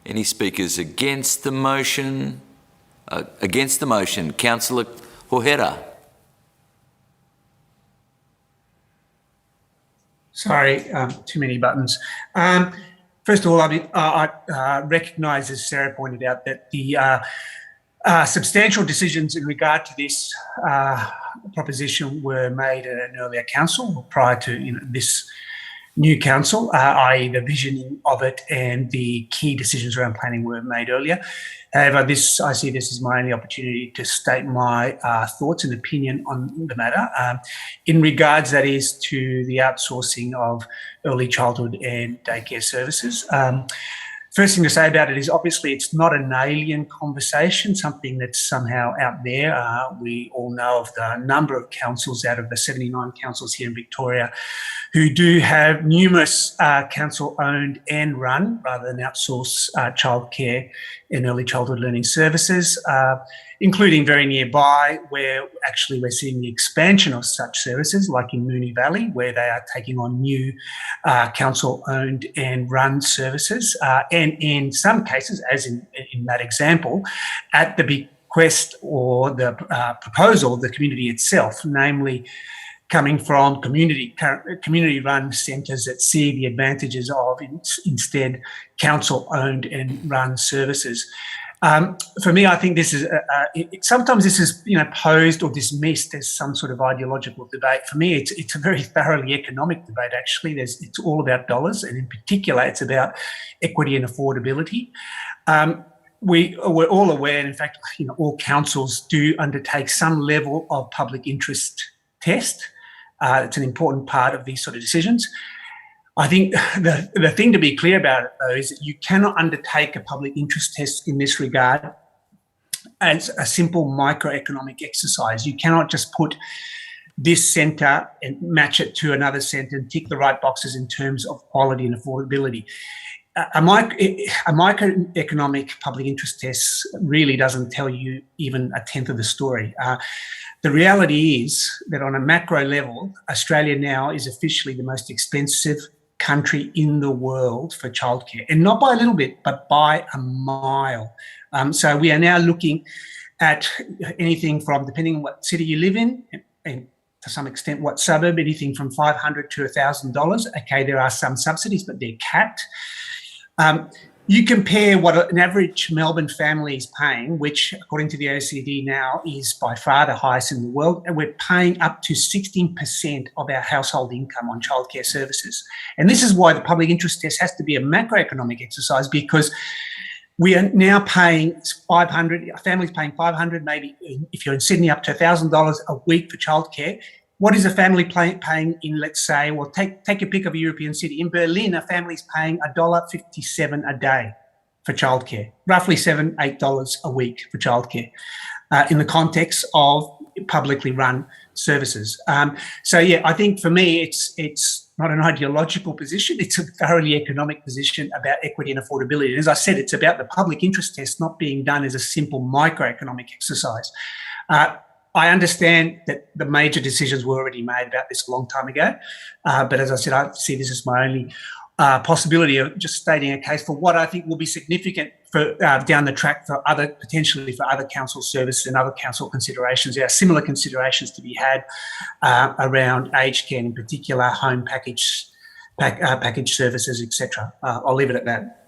Any speakers against the motion? Against the motion, Councillor Jorquera. Sorry, too many buttons. First of all, I recognise, as Sarah pointed out, that the substantial decisions in regard to this proposition were made at an earlier council prior to this new council, i.e. the visioning of it and the key decisions around planning were made earlier. However, I see this as my only opportunity to state my thoughts and opinion on the matter. In regards, that is, to the outsourcing of early childhood and daycare services. First thing to say about it is obviously it's not an alien conversation, something that's somehow out there. We all know of the number of councils out of the 79 councils here in Victoria who do have numerous council-owned and run, rather than outsource, childcare and early childhood learning services, including very nearby where actually we're seeing the expansion of such services, like in Moonee Valley, where they are taking on new council-owned and run services. And in some cases, as in that example, at the bequest or the proposal of the community itself, namely coming from community-run centres that see the advantages of instead council-owned and run services. For me, I think this is sometimes this is posed or dismissed as some sort of ideological debate. For me, it's a very thoroughly economic debate. Actually, it's all about dollars, and in particular, it's about equity and affordability. We're all aware, and in fact, all councils do undertake some level of public interest test. It's an important part of these sort of decisions. I think the thing to be clear about it, though, is that you cannot undertake a public interest test in this regard as a simple microeconomic exercise. You cannot just put this centre and match it to another centre and tick the right boxes in terms of quality and affordability. A microeconomic public interest test really doesn't tell you even a tenth of the story. The reality is that on a macro level, Australia now is officially the most expensive country in the world for childcare, and not by a little bit, but by a mile. So we are now looking at anything from, depending on what city you live in, and to some extent what suburb, anything from $500 to $1,000. Okay, there are some subsidies, but they're capped. You compare what an average Melbourne family is paying, which according to the OECD now is by far the highest in the world, and we're paying up to 16% of our household income on childcare services. And this is why the public interest test has to be a macroeconomic exercise, because we are now paying $500, a family's paying $500, maybe if you're in Sydney, up to $1,000 a week for childcare. What is a family paying in, let's say, well, take a pick of a European city. In Berlin, a family's paying $1.57 a day for childcare, roughly $7, $8 a week for childcare, in the context of publicly run services. So, yeah, I think for me, it's not an ideological position. It's a thoroughly economic position about equity and affordability. And as I said, it's about the public interest test not being done as a simple microeconomic exercise. I understand that the major decisions were already made about this a long time ago, but as I said, I see this as my only possibility of just stating a case for what I think will be significant for down the track for potentially for other council services and other council considerations. There are similar considerations to be had around aged care, in particular home package services, etc. I'll leave it at that.